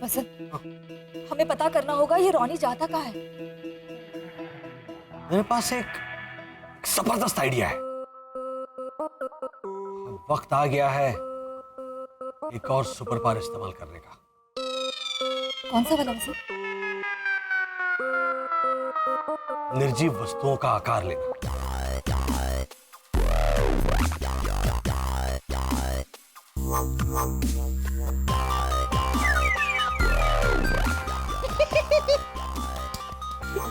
वसंत, हमें पता करना होगा ये रोनी जाता कहाँ है। मेरे पास एक जबरदस्त आइडिया है। अब वक्त आ गया है एक और सुपर पावर इस्तेमाल करने का। कौन सा वाला वसंत? निर्जीव वस्तुओं का आकार लेना।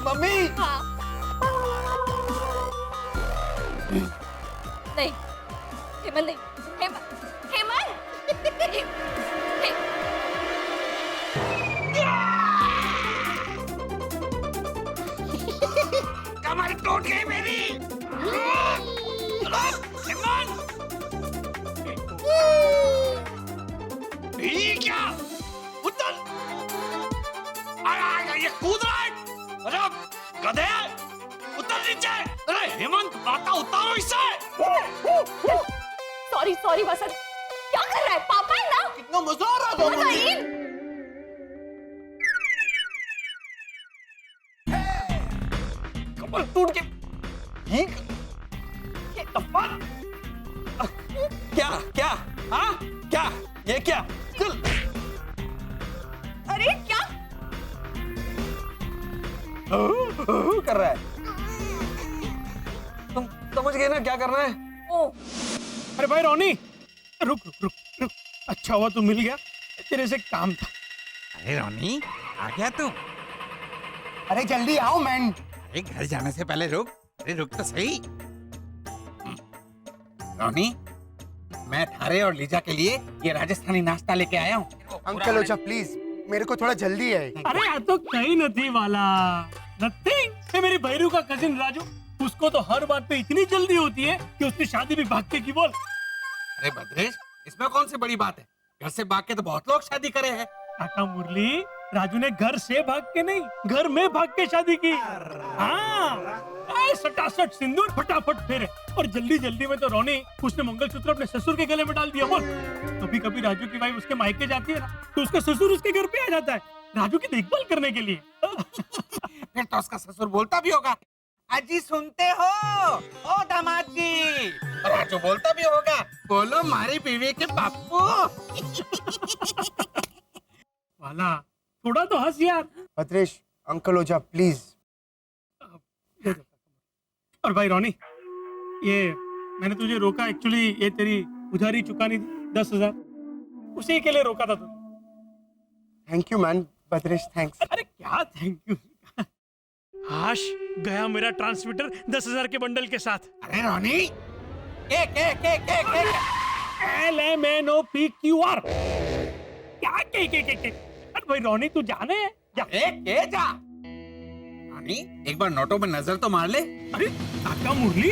मम्मी। हाँ। नहीं, हेमल नहीं, हेमल। कमर टूट गई मेरी। ये क्या? उतर! ये कूद रहा है। अरे गधे, उतर नीचे। अरे हेमंत, आता उतारो इसे। सॉरी वसंत, क्या कर रहा है? पापा है ना? कितना मजा आ रहा था मुझे। कमर टूट के क्या क्या? हाँ क्या? ये क्या? चल। अरे क्या कर रहा है? तुम समझ गए ना क्या करना है? ओ, अरे भाई रोनी, रुक रुक रुक रुक। अच्छा हुआ तू मिल गया, तेरे से काम था। अरे रोनी, आ गया तू? अरे जल्दी आओ मैन। अरे घर जाने से पहले रुक। अरे रुक तो सही। रोनी, मैं थारे और लीजा के लिए ये राजस्थानी नाश्ता लेके आया हूँ। अंकल ओझा प्लीज, मेरे को थोड़ा जल्दी है। अरे यार तो कहीं नहीं वाला नथिंग। ये मेरी भैरू का कजिन राजू, उसको तो हर बात पे इतनी जल्दी होती है कि उसकी शादी भी भाग के की बोल। अरे भद्रेश, इसमें कौन सी बड़ी बात है? घर से भाग के तो बहुत लोग शादी करे हैं। काका मुरली, राजू ने घर से भाग के नहीं, घर में भाग के शादी की। हाँ, सटासट सिंदूर, फटाफट फेरे, और जल्दी जल्दी में तो रोनी उसने मंगलसूत्र अपने ससुर के गले में डाल दिया। बोल, कभी कभी राजू की वाइफ उसके मायके जाती है ना, तो उसका ससुर उसके घर पे आ जाता है राजू की देखभाल करने के लिए। फिर तो उसका ससुर बोलता भी होगा, अजी सुनते हो ओ दामाद जी। और राजू बोलता भी होगा, बोलो मारी बीवी के बापू। वाला थोड़ा तो हंस यार। Bhadresh, uncle Ojha please. और भाई रोनी, ये मैंने तुझे रोका, एक्चुअली ये तेरी उधारी चुकानी थी 10,000, उसी के लिए रोका था तुझे। Thank you man Bhadresh, thanks. अरे क्या थैंक यू। हाश गया मेरा ट्रांसमीटर 10,000 के बंडल के साथ। अरे रोनी, एक एक एक एक एक LMNOPQR। क्या के? अरे भाई रोनी तू जाने जा। एक के जा। रोनी, एक बार नोटों में नजर तो मार ले। अरे काका मुरली,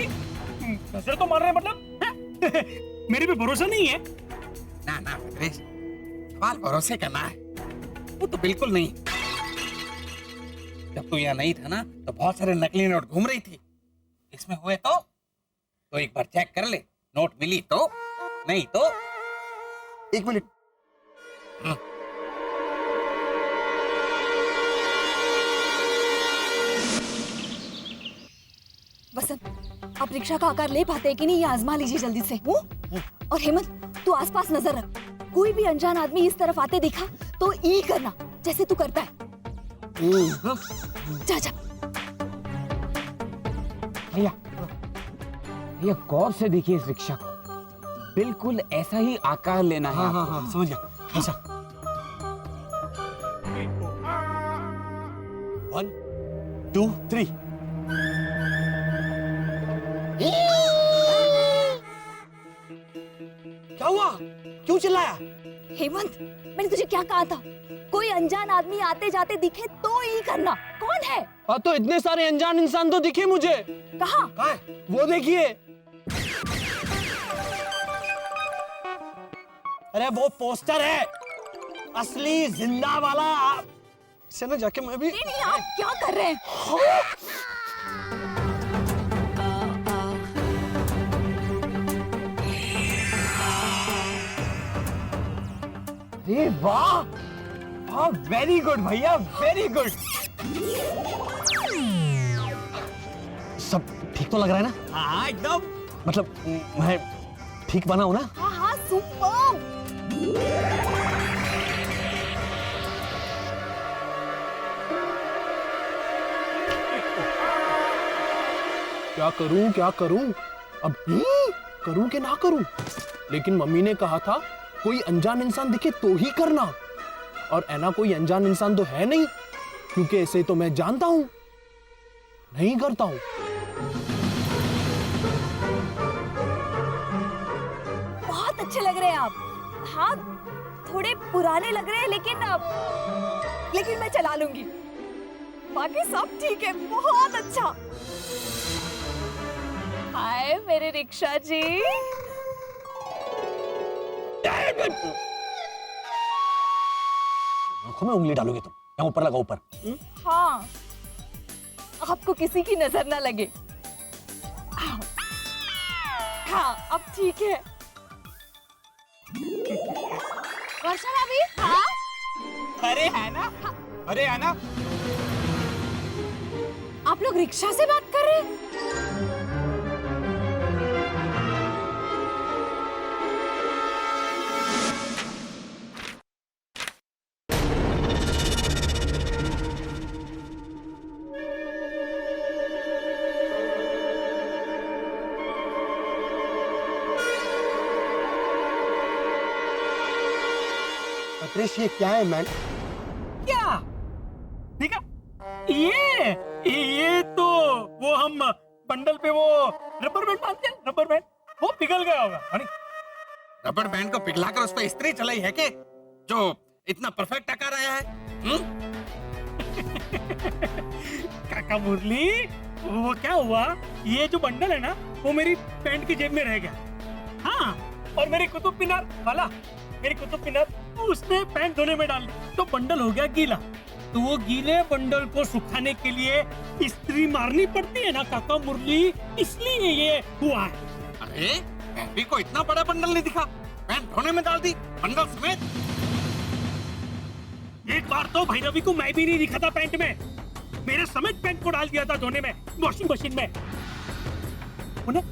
नजर तो मार रहे हैं मतलब हैं? मेरे पे भरोसा नहीं है? ना ना भद्रेश, सवाल भरोसे करना है, वो तो बिल्कुल नहीं। जब तू यहाँ नहीं था ना, तो बहुत सारे नकली नोट घूम रही थी। इसमें हुए तो एक बार चेक कर ले। नोट मिली तो, नहीं तो। एक मिनट। वसंत, आप रिक्शा का आकार ले पाते हैं कि नहीं ये आजमा लीजिए जल्दी से। और हेमंत, तू आसपास नजर रख, कोई भी अनजान आदमी इस तरफ आते दिखा तो ई करना जैसे तू करता है। जा जा। भैया, भैया गौर से देखिए इस रिक्शा को, बिल्कुल ऐसा ही आकार लेना है। हाँ आपको। हाँ हाँ, समझ गया। ऐसा 1 2 3। क्या हुआ? क्यों चिल्लाया? हेमंत, मैंने तुझे क्या कहा था? कोई अनजान आदमी आते जाते दिखे तो ई करना। कौन है? हाँ तो इतने सारे अनजान इंसान तो दिखे मुझे। कहाँ? कहाँ है? वो देखिए। अरे वो पोस्टर है, असली जिंदा वाला। इसे ना जाके मैं भी। नहीं, आप क्या कर रहे हैं? अरे वाह, हाँ वेरी गुड भैया, वेरी गुड। सब ठीक तो लग रहा है ना? हाँ एकदम। मतलब मैं ठीक बना हूं ना? हाँ हाँ सुपर। क्या करूं अब करूं कि ना करूं? लेकिन मम्मी ने कहा था कोई अनजान इंसान दिखे तो ही करना, और ऐना कोई अनजान इंसान तो है नहीं, क्योंकि ऐसे तो मैं जानता हूं, नहीं करता हूं। बहुत अच्छे लग रहे हैं आप। हाँ थोड़े पुराने लग रहे हैं लेकिन मैं चला लूंगी। बाकी सब ठीक है, बहुत अच्छा। हाय मेरे रिक्शा जी। आंखों में उंगली डालोगे तुम? यहाँ ऊपर लगा, ऊपर। हाँ आपको किसी की नजर ना लगे। हाँ अब ठीक है। वर्षा भाभी। हाँ अरे है ना, अरे है ना। आप लोग रिक्शा से बात कर रहे हैं? अत्रेश ये क्या है मैन? क्या ठीक है? ये तो वो हम बंडल पे वो रबर बैंड बांधते हैं, रबर बैंड वो पिघल गया होगा। अरे रबर बैंड को पिघलाकर उस पर इस्त्री चलाई है के जो इतना परफेक्ट आकार आया है? काका मुरली, वो क्या हुआ, ये जो बंडल है ना वो मेरी पैंट की जेब में रह गया। हाँ और मेरी कुतुब मीनार वाला, मेरी कुतुब मीनार उसने पैंट धोने में डाल दी तो बंडल हो गया गीला। तो वो गीले बंडल को सुखाने के लिए इस्त्री मारनी पड़ती है ना काका मुरली, इसलिए ये हुआ है। अरे भी को इतना बड़ा बंडल नहीं दिखा, पैंट धोने में डाल दी बंडल समेत। एक बार तो भैरवी को मैं भी नहीं दिखा था पैंट में, मेरे समेत पैंट को डाल दिया था धोने में वॉशिंग मशीन में। उन्हें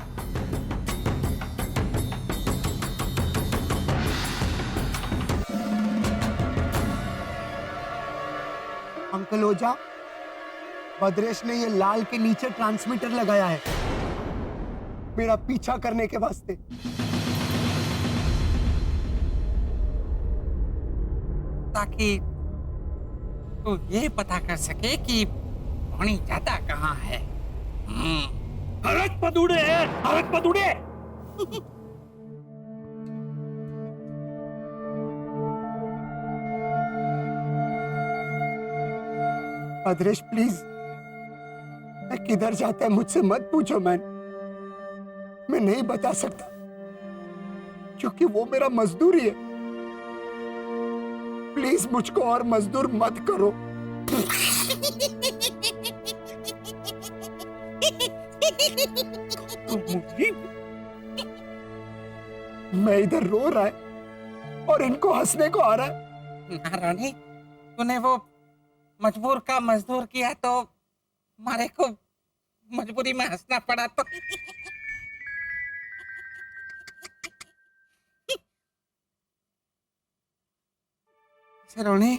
अंकल ओझा, भद्रेश ने ये लाल के नीचे ट्रांसमीटर लगाया है मेरा पीछा करने के वास्ते। ताकि तू ये पता कर सके कि पानी ज्यादा कहाँ है। हरक पदुड़े है, हरक पदुड़े। भद्रेश प्लीज, मैं किधर जाता है मुझसे मत पूछो मैन, मैं नहीं बता सकता क्योंकि वो मेरा मजदूर ही है। प्लीज मुझको और मजदूर मत करो। मैं इधर रो रहा है और इनको हंसने को आ रहा है। महारानी, तूने वो मजबूर का मजदूर किया तो हमारे को मजबूरी में हंसना पड़ा तो। रोनी,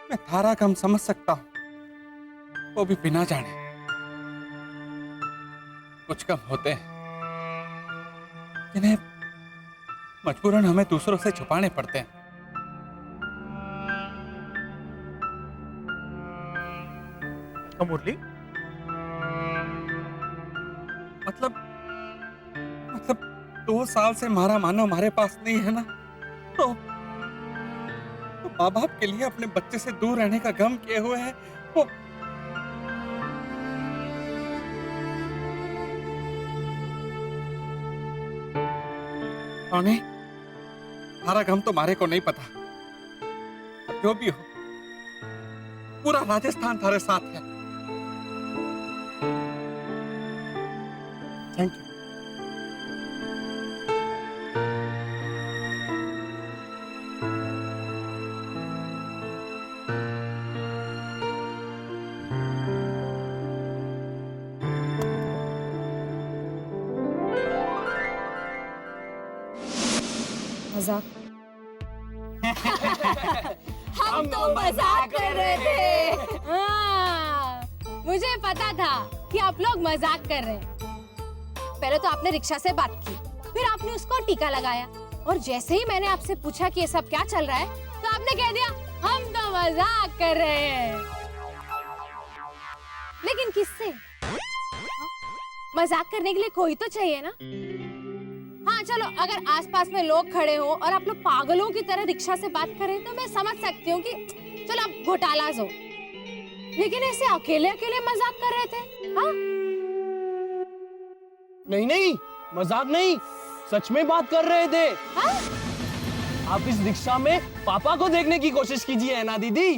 मैं थारा कम समझ सकता हूं, वो भी बिना जाने। कुछ कम होते हैं जिन्हें मजबूरन हमें दूसरों से छुपाने पड़ते हैं। मुरली मतलब 2 साल से हमारा मानो हमारे पास नहीं है ना, तो माँ बाप के लिए अपने बच्चे से दूर रहने का गम किए हुए है वो। रोनी, हमारा गम तो मारे को नहीं पता, जो भी हो पूरा राजस्थान थारे साथ है। Thank you. मजाक? हम तो मजाक कर रहे थे। हाँ, मुझे पता था कि आप लोग मजाक कर रहे हैं। पहले तो आपने रिक्शा से बात की, फिर आपने उसको टीका लगाया, और जैसे ही मैंने आपसे पूछा कि ये सब क्या चल रहा है, तो आपने कह दिया हम तो मजाक कर रहे हैं। लेकिन किससे? हाँ? मजाक करने के लिए कोई तो चाहिए ना। हाँ चलो, अगर आसपास में लोग खड़े हो और आप लोग पागलों की तरह रिक्शा से बात करें तो मैं समझ सकती हूँ कि चलो आप घोटालाज हो, लेकिन ऐसे अकेले अकेले मजाक कर रहे थे। हाँ? नहीं नहीं, मजाक नहीं, सच में बात कर रहे थे। हाँ? आप इस रिक्शा में पापा को देखने की कोशिश कीजिए, है ना दीदी?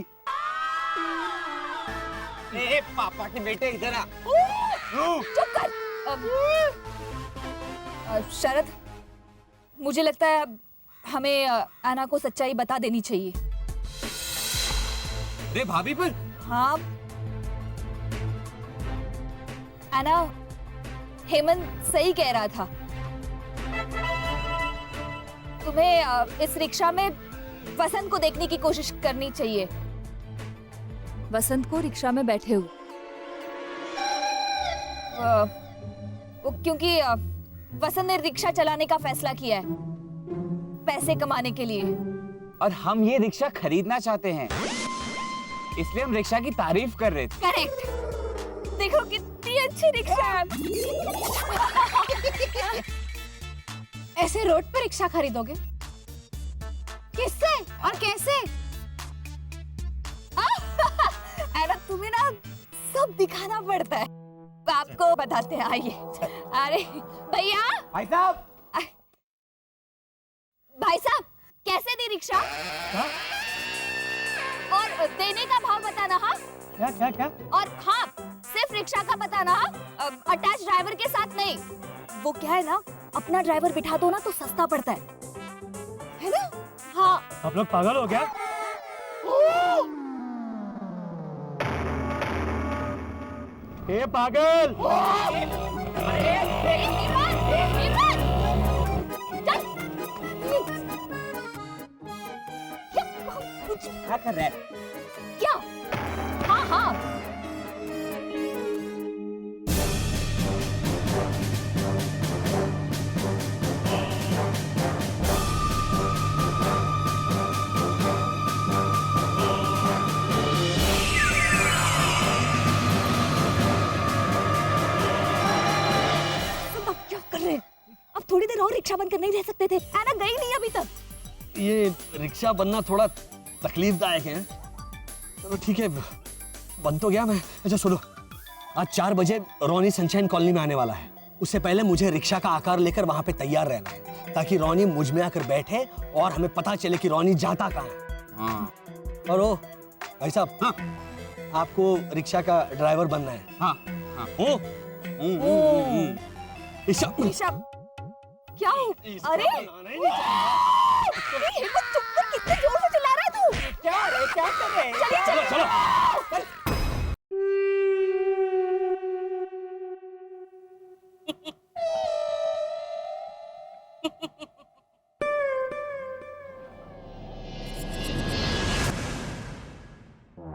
ए पापा के बेटे इधर आ। चुप कर। शरद, मुझे लगता है अब हमें एना को सच्चाई बता देनी चाहिए। अरे भाभी, पर हाँ एना, हेमंत सही कह रहा था। तुम्हें इस रिक्शा में वसंत को देखने की कोशिश करनी चाहिए। वसंत को रिक्शा में बैठे हुए, क्योंकि वसंत ने रिक्शा चलाने का फैसला किया है पैसे कमाने के लिए। और हम ये रिक्शा खरीदना चाहते हैं, इसलिए हम रिक्शा की तारीफ कर रहे थे। करेक्ट। देखो कितनी अच्छी रिक्शा है। ऐसे रोड पर रिक्शा खरीदोगे? किससे और कैसे? एना, तुम्हें ना सब दिखाना पड़ता है। आपको बताते हैं, आइए। अरे भैया, भाई साहब, भाई साहब, कैसे दी रिक्शा? और देने का भाव बताना। हाँ क्या क्या क्या? और हाँ, सिर्फ रिक्शा का बताना। हाँ, अटैच ड्राइवर के साथ नहीं। वो क्या है ना, अपना ड्राइवर बिठा दो ना तो सस्ता पड़ता है ना? हाँ। आप लोग पागल हो क्या? ए पागल! क्या कर रहे हैं? क्या? हाँ हाँ, अब थोड़ी देर और रिक्शा बंद कर नहीं रह सकते थे? एना गई नहीं अभी तक। ये रिक्शा बनना थोड़ा तकलीफदायक है। चलो ठीक है, बन तो गया मैं। अच्छा सुनो, आज 4 बजे रोनी सनशाइन कॉलोनी में आने वाला है। उससे पहले मुझे रिक्शा का आकार लेकर वहां पे तैयार रहना है, ताकि रोनी मुझ में आकर बैठे और हमें पता चले कि रोनी जाता कहाँ है। हाँ और ओ भाई साहब, हाँ आपको रिक्शा का ड्राइवर बनना है। हाँ हाँ। ऋषभ, क्या हो? अरे हिम्मत, चुप कर, कितने जोर से चिल्ला रहा है तू? क्या रे, क्या कर रहे हैं? चलिए चलो चलो।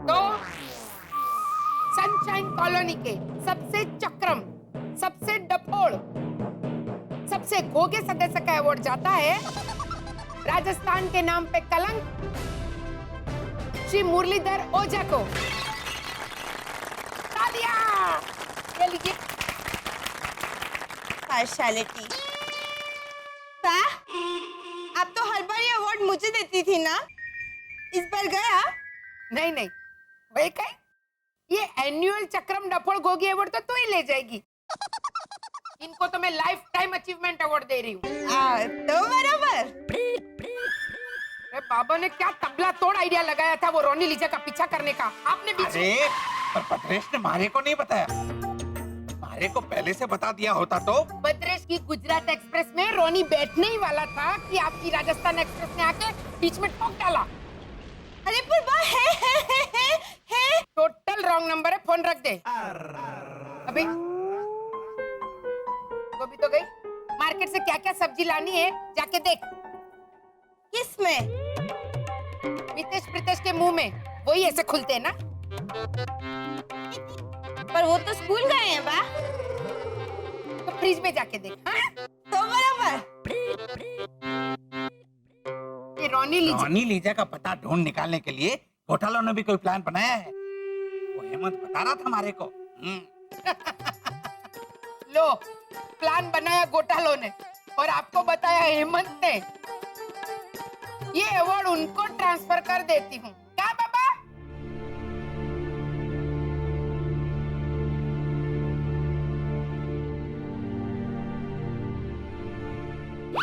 तो सनशाइन कॉलोनी के सबसे चक्रम, सबसे डफोड़, सबसे घोगे सदस्य का अवार्ड जाता है राजस्थान के नाम पे कलंक श्री मुरलीधर ओझा को। तालियां! ये लीजिए। पार्शियलिटी। आप तो हर बार ये अवार्ड मुझे देती थी ना, इस बार गया? नहीं नहीं, वही कहीं, ये एनुअल चक्रम डफोड़ घोगी अवार्ड तो तू ही ले जाएगी। इनको तो मैं लाइफ टाइम अचीवमेंट अवार्ड दे रही हूँ। तो बराबर। बाबा ने क्या तबला तोड़ आइडिया लगाया था वो रोनी लीजा का पीछा करने का। आपने बीच अरे पर भद्रेश ने मारे को नहीं बताया, मारे को पहले से बता दिया होता तो। भद्रेश की गुजरात एक्सप्रेस में रोनी बैठने ही वाला था कि आपकी राजस्थान एक्सप्रेस ने आके बीच में ठोक डाला। अरे पर है। टोटल रॉन्ग नंबर है, फोन रख दे। अभी गोभी तो गई, मार्केट से क्या क्या सब्जी लानी है जाके देख। किस में? मितेश प्रीतेश के मुंह में, वही ऐसे खुलते हैं ना। पर वो तो स्कूल गए हैं बा। तो फ्रिज में जाके देख। हाँ? तो बराबर। ये रोनी लीजा का पता ढूंढ निकालने के लिए घोटालों ने भी कोई प्लान बनाया है। वो हेमंत बता रहा था हमारे को। लो, प्लान बनाया घोटालों ने और आपको बताया हेमंत ने। ये अवार्ड उनको ट्रांसफर कर देती हूँ। क्या बाबा?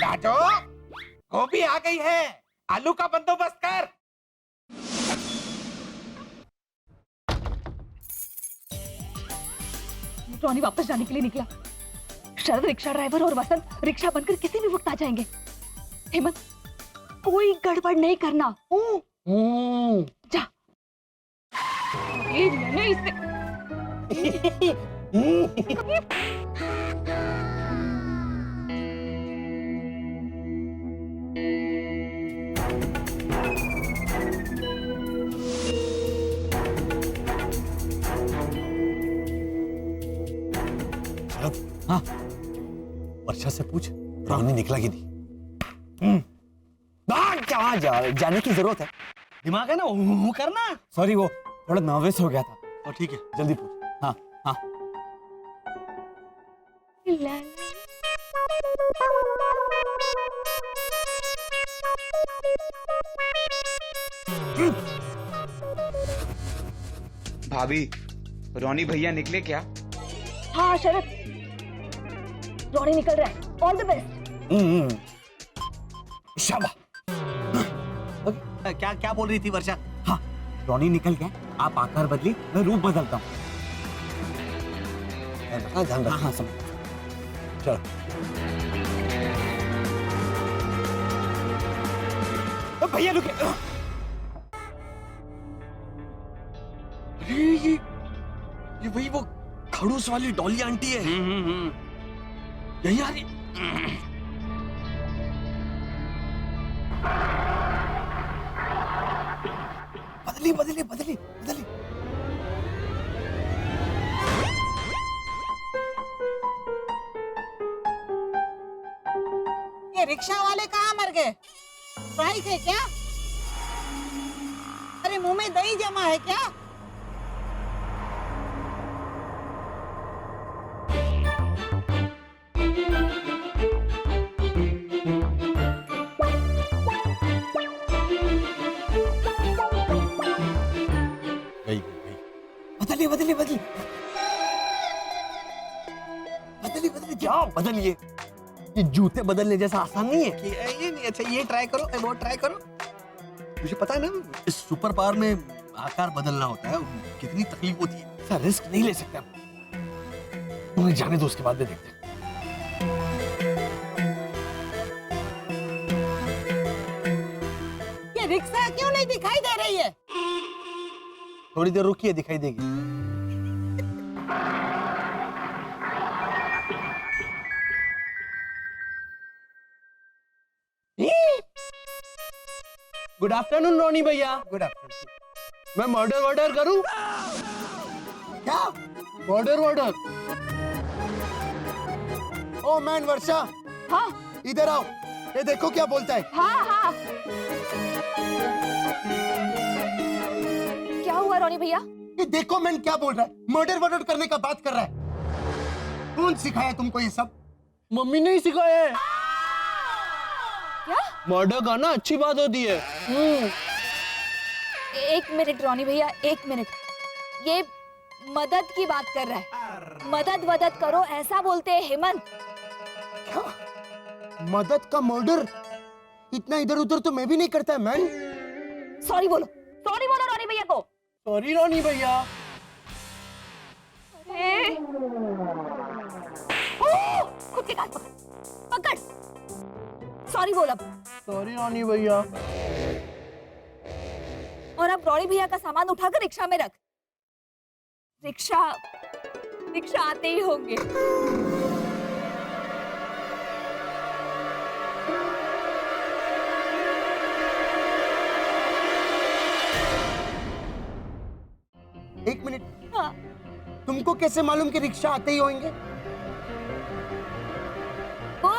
राजो, गोभी आ गई है, आलू का बंदोबस्त कर। रॉनी वापस जाने के लिए निकला। शरद रिक्शा ड्राइवर और वसंत रिक्शा बनकर किसी भी वक्त आ जाएंगे। हेमंत, कोई गड़बड़ नहीं करना। जा। ये मैंने इसे हाँ, वर्षा से पूछ रॉनी निकला कि नहीं। क्या जाने की जरूरत है, दिमाग है ना वो करना। सॉरी, वो थोड़ा नर्वस हो गया था। और ठीक है, जल्दी पूछ। हाँ हाँ। भाभी, रोनी भैया निकले क्या? हाँ शरद, रॉनी निकल रहा है। All the best. शाबाश। क्या क्या बोल रही थी वर्षा? हाँ, रोनी निकल गया, आप आकार बदली, मैं रूप बदलता हूँ। ध्यान रखना। हाँ, समझ। चलो। भैया रुके। अरे ये वही वो खड़ूस वाली डॉली आंटी है। यही आ रही। बदली बदली बदली बदली। ये रिक्शा वाले कहाँ मर गए? स्ट्राइक है क्या? अरे मुंह में दही जमा है क्या? बदली बदली बदली बदली बदली। क्या बदलिए? ये जूते बदलने जैसा आसान नहीं है। ये नहीं। अच्छा, ये ट्राई करो, वो ट्राई करो। मुझे पता है ना, इस सुपर पावर में आकार बदलना होता है, कितनी तकलीफ होती है। ऐसा रिस्क नहीं ले सकते हम। तुम्हें जाने दो, उसके बाद में देखते हैं। ये रिक्शा क्यों नहीं दिखाई दे रही है? थोड़ी देर रुकिए, दिखाई देगी। गुड आफ्टरनून रोनी भैया। Good afternoon. मैं मर्डर वर्डर करूं? क्या? मर्डर वर्डर? ओ मैन वर्षा, हाँ इधर आओ। ये देखो क्या बोलता है। हाँ हाँ। क्या हुआ रॉनी भैया? ये देखो मैन क्या बोल रहा है। मर्डर वर्डर करने का बात कर रहा है। कौन सिखाया तुमको ये सब? मम्मी ने ही सिखाया है। क्या? मर्डर करना अच्छी बात होती है। एक मिनट रॉनी भैया, एक मिनट। ये मदद की बात कर रहा है। मदद वदद करो ऐसा बोलते हैं हेमंत। क्या? मदद का मर्डर? इतना इधर उधर तो मैं भी नहीं करता है मैन। सॉरी बोलो, सॉरी बोलो रॉनी भैया को। सॉरी रोनी भैया। अरे खुद के कान पकड़ पकड़। सॉरी बोल अब। सॉरी रोनी भैया। और अब रॉनी भैया का सामान उठाकर रिक्शा में रख। रिक्शा आते ही होंगे। कैसे मालूम कि रिक्शा आते ही होंगे? वो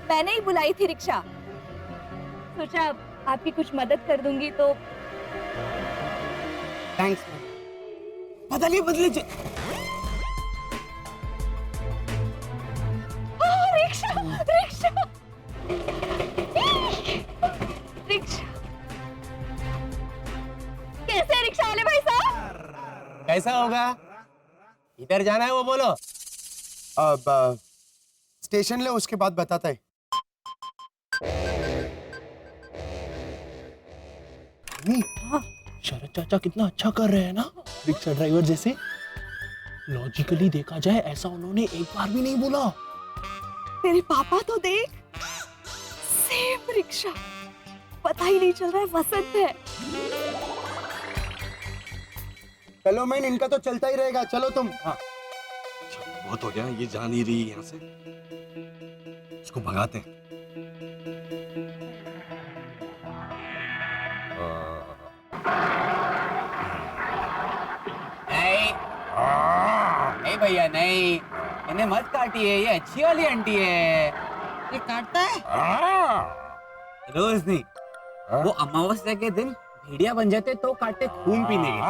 मैंने ही बुलाई थी रिक्शा। सोचा आपकी कुछ मदद कर दूंगी तो। थैंक्स। बदलिए बदलिए। Rickshaw rickshaw rickshaw. कैसे रिक्शा वाले भाई साहब? कैसा होगा? इधर जाना है वो बोलो। अब स्टेशन ले, उसके बाद बताता है। शरद चाचा कितना अच्छा कर रहे हैं ना, रिक्शा ड्राइवर जैसे। लॉजिकली देखा जाए ऐसा उन्होंने एक बार भी नहीं बोला। तेरे पापा तो देख, सेम रिक्शा, पता ही नहीं चल रहा है वसंत है। चलो मैन, इनका तो चलता ही रहेगा। चलो तुम। हाँ। बहुत हो गया, ये जा नहीं रही यहाँ से, इसको भगाते हैं। नहीं भैया नहीं, इन्हें मत काटिए, ये अच्छी वाली आंटी है। ये काटता है? रोज नहीं, वो अमावस्या के दिन भेड़िया बन जाते तो काटते खून पीने के।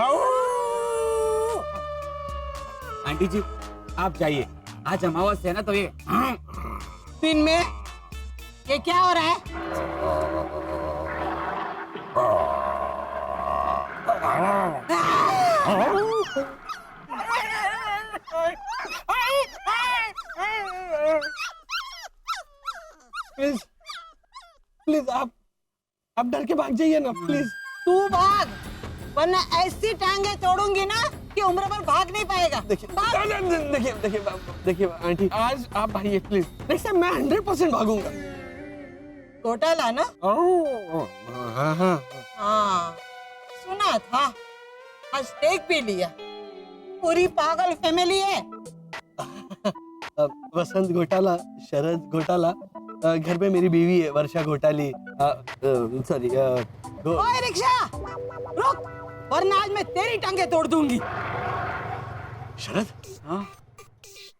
आंटी जी आप जाइए, आज अमावस्या है ना, तो ये दिन में ये क्या हो रहा है? प्लीज प्लीज आप डर के भाग जाइए ना प्लीज। तू भाग, वरना ऐसी टांगे तोड़ूंगी ना कि उम्र भर भाग नहीं पाएगा। देखिए आंटी, आज आप भागिए प्लीज, नेक्स्ट टाइम मैं 100% भागूंगा। घोटाला ना? हाँ हाँ हाँ, सुना था, आज देख भी लिया। पूरी पागल फैमिली है। वसंत घोटाला, शरद घोटाला, घर पे मेरी बीवी है वर्षा घोटाली। सॉरी ओए रिक्शा रुक, वरना आज मैं तेरी टांगे तोड़ दूंगी। शरद, हाँ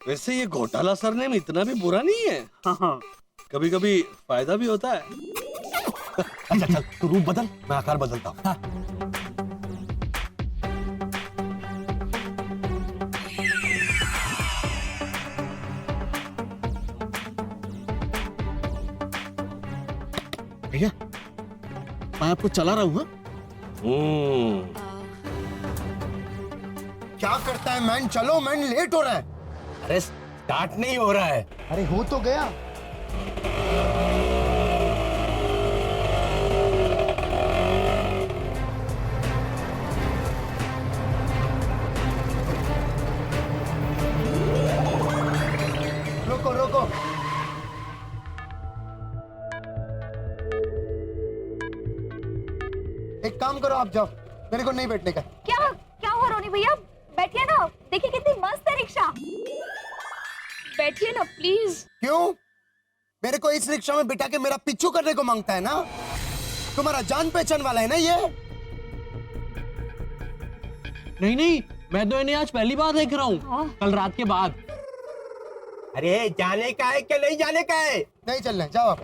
वैसे ये घोटाला सरनेम इतना भी बुरा नहीं है। हाँ कभी कभी फायदा भी होता है। चल चल तू रूप बदल, मैं आकार बदलता हूँ। हाँ। भैया मैं आपको चला रहा हूँ। क्या करता है मैन? चलो मैन, लेट हो रहा है। अरे स्टार्ट नहीं हो रहा है। अरे हो तो गया। रोको रोको। एक काम करो, आप जाओ, मेरे को नहीं बैठने का। क्या क्या हुआ रोनी भैया? बैठिए ना, देखिए कितनी मस्त है रिक्शा। बैठिए ना प्लीज। क्यों? मेरे को इस रिक्शा में बिठा के मेरा पिच्छू करने को मांगता है ना? तुम्हारा जान पहचान वाला है ना ये? नहीं नहीं, मैं तो इन्हें आज पहली बार देख रहा हूँ, कल रात के बाद। अरे जाने का है क्या नहीं जाने का है? नहीं चलना है, जाओ आप।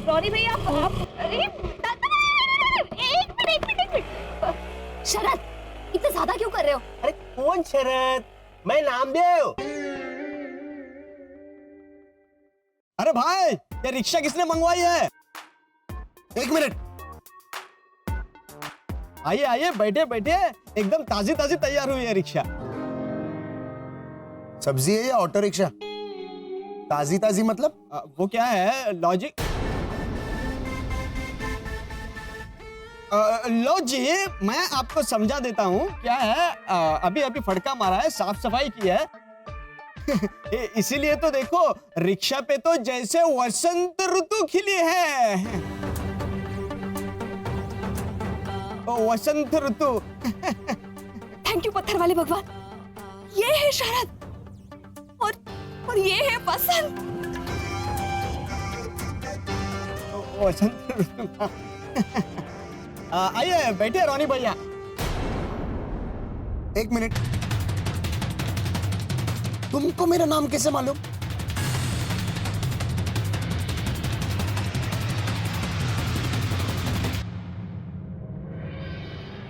रोनी भैया आप अरे एक मिनट। शरद, इतना ज्यादा क्यों कर रहे हो? अरे कौन शरद? मैं नामदेव। अरे भाई, ये रिक्शा किसने मंगवाई है? एक मिनट। आइए आइए, बैठे बैठे, एकदम ताजी ताजी तैयार हुई है रिक्शा। सब्जी है या ऑटो रिक्शा? ताजी ताजी मतलब? वो क्या है लॉजिक? लो जी, मैं आपको समझा देता हूँ। क्या है, अभी अभी फड़का मारा है, साफ सफाई की है। इसीलिए तो देखो, रिक्शा पे तो जैसे वसंत ऋतु खिली है। वसंत ऋतु। थैंक यू पत्थर वाले भगवान। ये है शरद और ये है वसंत। वसंत ऋतु। आइए बैठिए रोनी भैया। एक मिनट। तुमको मेरा नाम कैसे मालूम?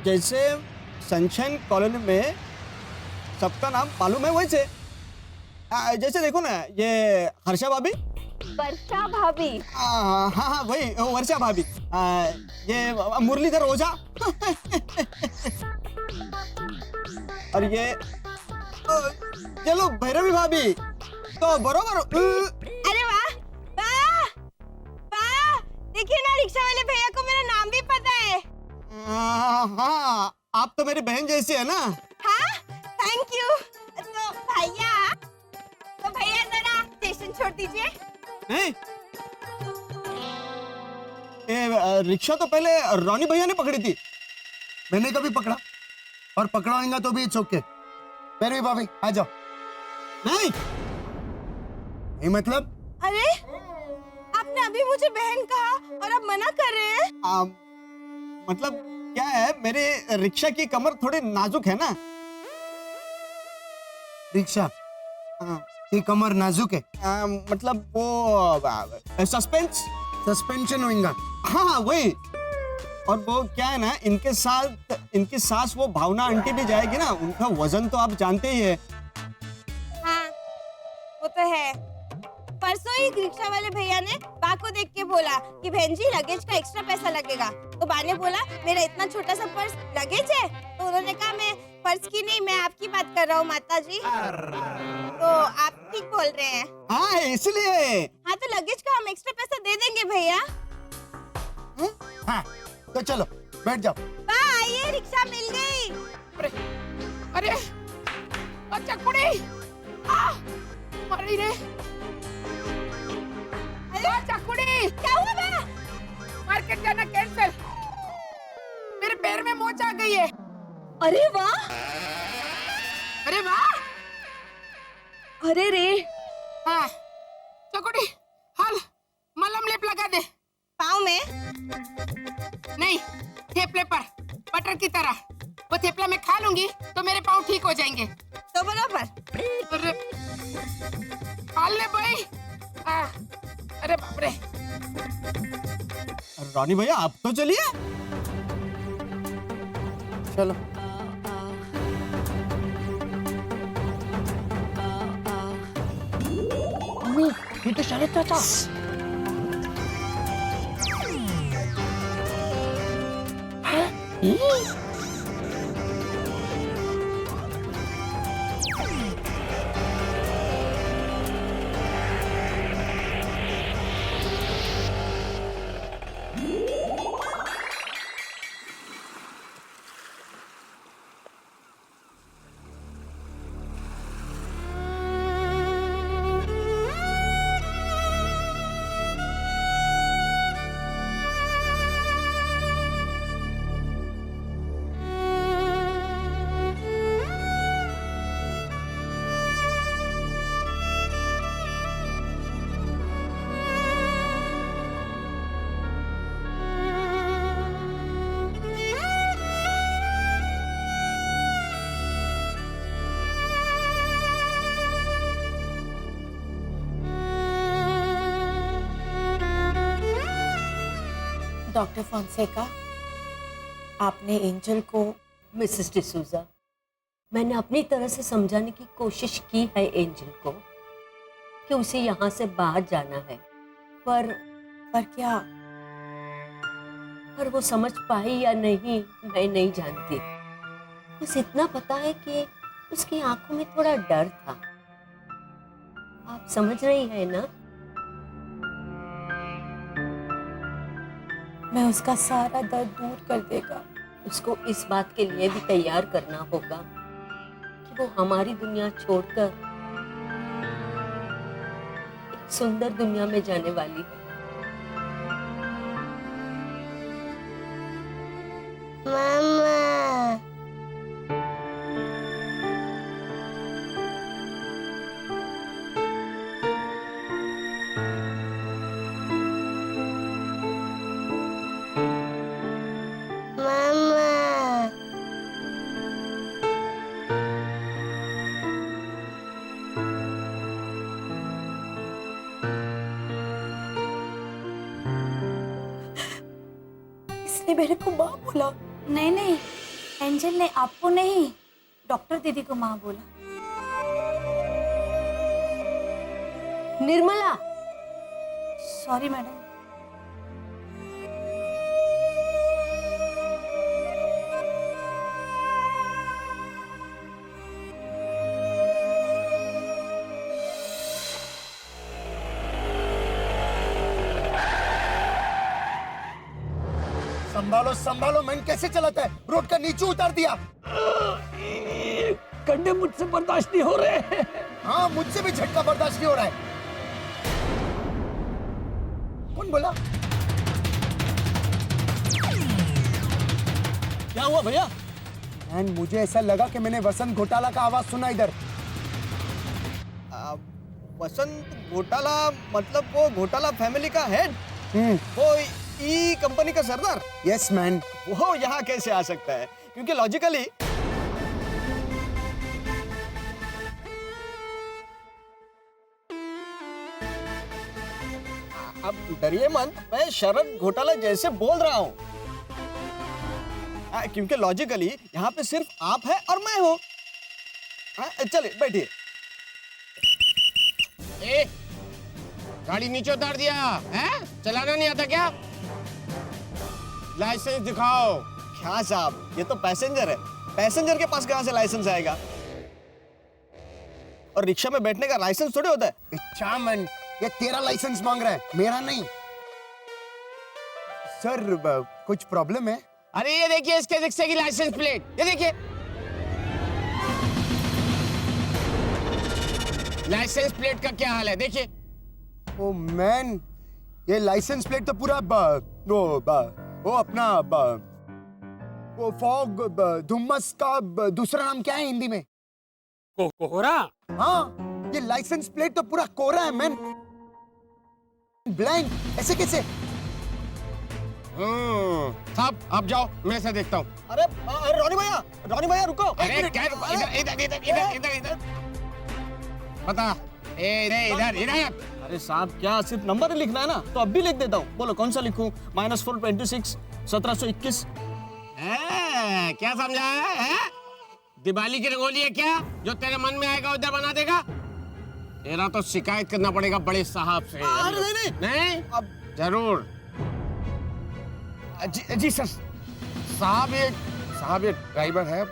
जैसे सनशाइन कॉलोनी में सबका नाम मालूम है वैसे जैसे देखो ना ये हर्षा भाभी, वर्षा भाभी। हाँ हाँ वही वर्षा भाभी, ये मुरलीधर ओझा और ये चलो भैरवी भाभी तो बरोबर। अरे वाह वाह वाह, देखिए ना रिक्शा वाले भैया को मेरा नाम भी पता है। हाँ आप तो मेरी बहन जैसी है ना। हाँ थैंक यू। तो भैया जरा स्टेशन छोड़ दीजिए। नहीं ये रिक्शा तो पहले रॉनी भैया ने पकड़ी थी। मैंने कभी पकड़ा और पकड़ाऊंगा तो भी इट्स ओके। मेरी भाभी आ जाओ। नहीं ये मतलब अरे आपने अभी मुझे बहन कहा और अब मना कर रहे हैं। मतलब क्या है, मेरे रिक्शा की कमर थोड़ी नाजुक है ना। रिक्शा ये कमर नाजुक है। मतलब वो सस्पेंशन होगा। हाँ वही। और वो क्या है ना, इनके साथ इनकी सास वो भावना आंटी भी जाएगी ना, उनका वजन तो आप जानते ही है। हाँ वो तो है। परसों ही रिक्शा वाले भैया ने बा को देख के बोला कि बहन जी लगेज का एक्स्ट्रा पैसा लगेगा। तो बा ने बोला मेरा इतना छोटा सा पर्स लगेज है। तो उन्होंने कहा मैं पर्स की नहीं, मैं आपकी बात कर रहा हूँ माता जी। तो आप ठीक बोल रहे हैं। हाँ इसलिए। हाँ तो लगेज का हम एक्स्ट्रा पैसा दे देंगे भैया। हाँ तो चलो बैठ जाओ। बा आइए, रिक्शा मिल गई। अरे अच्छा कुड़ी मरी रे। चकुड़ी क्या हुआ बा? मार्केट जाना कैंसिल। मेरे पैर में मोच आ गई है। अरे वाह, अरे वाह। अरे रे। हाँ चकुड़ी हाल मलम लेप लगा दे। पाँव में नहीं, थेपले पर बटर की तरह। वो थेपला मैं खा लूंगी तो मेरे पाँव ठीक हो जाएंगे। तो बराबर। अरे हाल ले भाई। अरे बाप रे। रॉनी भैया आप तो चलिए। चलो मम्मी ये तो शरद चाचा। डॉक्टर फोंसेका, आपने एंजल को मिसेस डिसूजा, मैंने अपनी तरह से समझाने की कोशिश की है एंजल को कि उसे यहाँ से बाहर जाना है, पर क्या? पर वो समझ पाई या नहीं मैं नहीं जानती। बस इतना पता है कि उसकी आंखों में थोड़ा डर था। आप समझ रही है ना? मैं उसका सारा दर्द दूर कर देगा। उसको इस बात के लिए भी तैयार करना होगा कि वो हमारी दुनिया छोड़कर एक सुंदर दुनिया में जाने वाली है। मामा उसने मेरे को माँ बोला। नहीं नहीं, एंजल ने आपको नहीं, डॉक्टर दीदी को माँ बोला। Nirmala, sorry madam. संभालो संभालो, मैंने कैसे चलाता है, रोड का नीचे उतार दिया। गड्ढे मुझसे बर्दाश्त नहीं हो रहे। हाँ, मुझसे भी झटका बर्दाश्त नहीं हो रहा है। कौन बोला? क्या हुआ भैया? मैन, मुझे ऐसा लगा कि मैंने वसंत घोटाला का आवाज सुना इधर। वसंत घोटाला मतलब वो घोटाला फैमिली का हेड, वो ई कंपनी का सरदार। Yes man. वो यहाँ कैसे आ सकता है? क्योंकि लॉजिकली अब डरिए मत, मैं शरद घोटाला जैसे बोल रहा हूँ। क्योंकि लॉजिकली यहाँ पे सिर्फ आप है और मैं हूँ। चलिए बैठिए। गाड़ी नीचे उतार दिया है? चलाना नहीं आता क्या? लाइसेंस दिखाओ। क्या साहब, ये तो पैसेंजर है, पैसेंजर के पास कहाँ से लाइसेंस आएगा? और रिक्शा में बैठने का लाइसेंस थोड़ी होता है। अच्छा मैन, ये तेरा लाइसेंस मांग रहा है, मेरा नहीं। सर, कुछ प्रॉब्लम है? अरे ये देखिए इसके रिक्शे की लाइसेंस प्लेट, ये देखिए। लाइसेंस प्लेट का क्या हाल है देखिए। ओ मैन, ये लाइसेंस प्लेट तो पूरा वो अपना वो फॉग, धुम्मस का दूसरा नाम क्या है हिंदी में? कोहरा। हाँ, ये लाइसेंस प्लेट तो पूरा कोहरा है मैन। ब्लैंक, ऐसे कैसे? साहब आप जाओ, मैं से देखता हूँ। अरे रोनी भैया रुको। अरे क्या रुको? इधर पता इधर। अरे साहब, क्या सिर्फ नंबर ही लिखना है ना? तो अब भी लिख देता हूँ। बोलो कौन सा लिखूं? -426 1721। क्या समझा है? दिवाली की रंगोली है क्या? जो तेरे मन में आएगा उधर बना देगा। तेरा तो शिकायत करना पड़ेगा बड़े साहब से। अरे नहीं। अब जरूर। जी सर। साहब ये ड्राइवर है।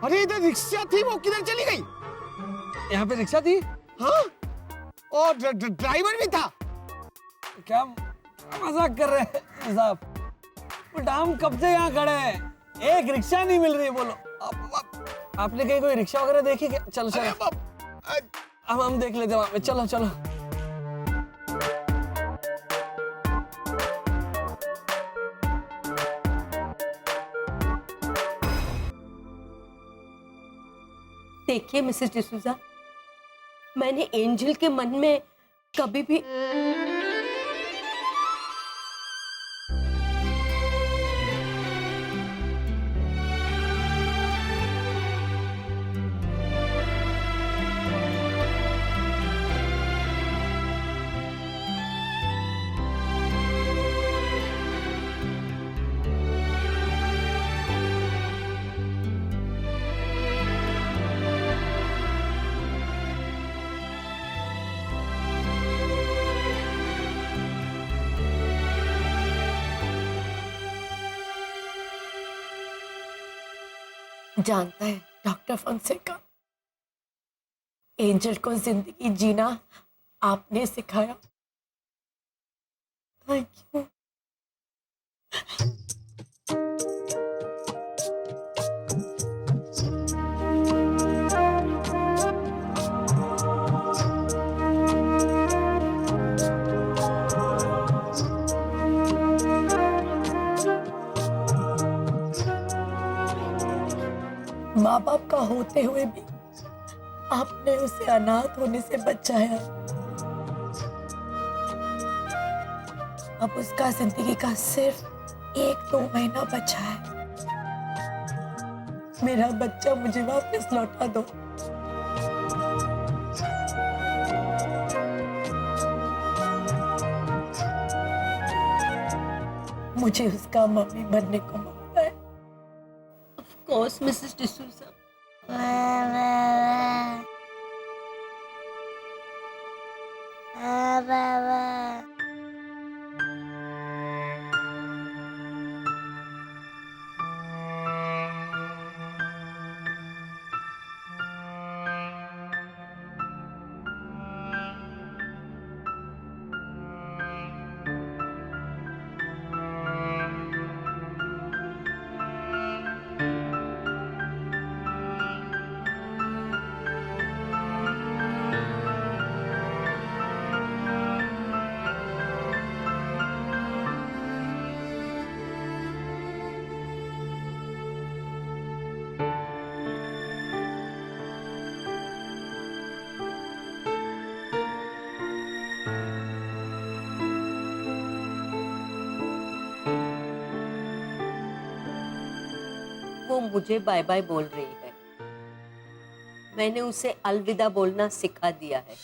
अरे इधर रिक्शा थी, वो किधर चली गई? यहाँ पे रिक्शा थी? हाँ, और ड्राइवर भी था। क्या मजाक कर रहे हैं साहब? बट हम कब से यहाँ खड़े हैं, एक रिक्शा नहीं मिल रही। बोलो आपने कहीं कोई रिक्शा वगैरह देखी क्या? चलो अब हम देख लेते वहां पे। चलो। देखिए मिसेस डिसूजा, मैंने एंजल के मन में कभी भी जानता है डॉक्टर फोंसेका, एंजल को जिंदगी जीना आपने सिखाया। Thank you. माँ बाप का होते हुए भी आपने उसे अनाथ होने से बचाया। अब उसका जिंदगी का सिर्फ 1-2 महीना बचा है। मेरा बच्चा मुझे वापस लौटा दो। मुझे उसका मम्मी बनने को मौका है। Of course Mrs D'Souza. वो मुझे बाय बाय बोल रही है। मैंने उसे अलविदा बोलना सिखा दिया है।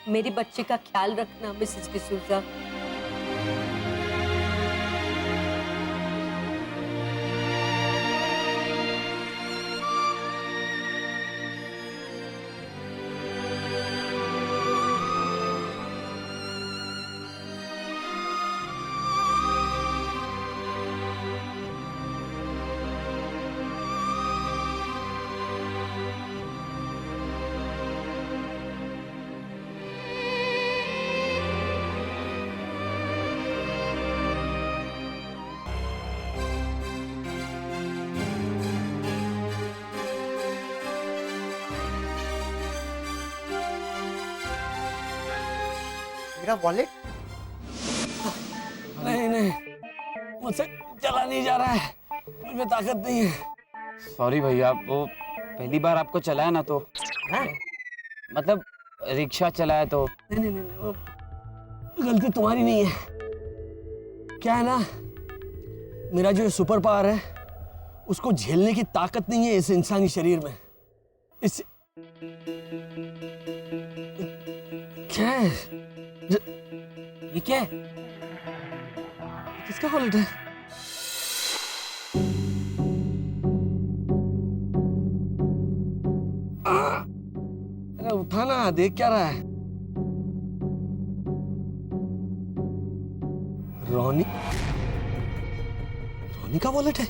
मेरे बच्चे का ख्याल रखना मिसेस डिसूजा। मेरा वॉलेट? नहीं नहीं, मुझसे चला नहीं जा रहा है, मुझे ताकत नहीं है। सॉरी भैया, वो पहली बार आपको चलाया ना तो मतलब रिक्शा चलाया तो। नहीं नहीं नहीं, वो गलती तुम्हारी नहीं है। क्या है ना, मेरा जो सुपर पावर है उसको झेलने की ताकत नहीं है इस इंसानी शरीर में। इस क्या है? ये क्या है? किसका वॉलेट है? अरे उठाना, देख क्या रहा है? रोनी का वॉलेट है?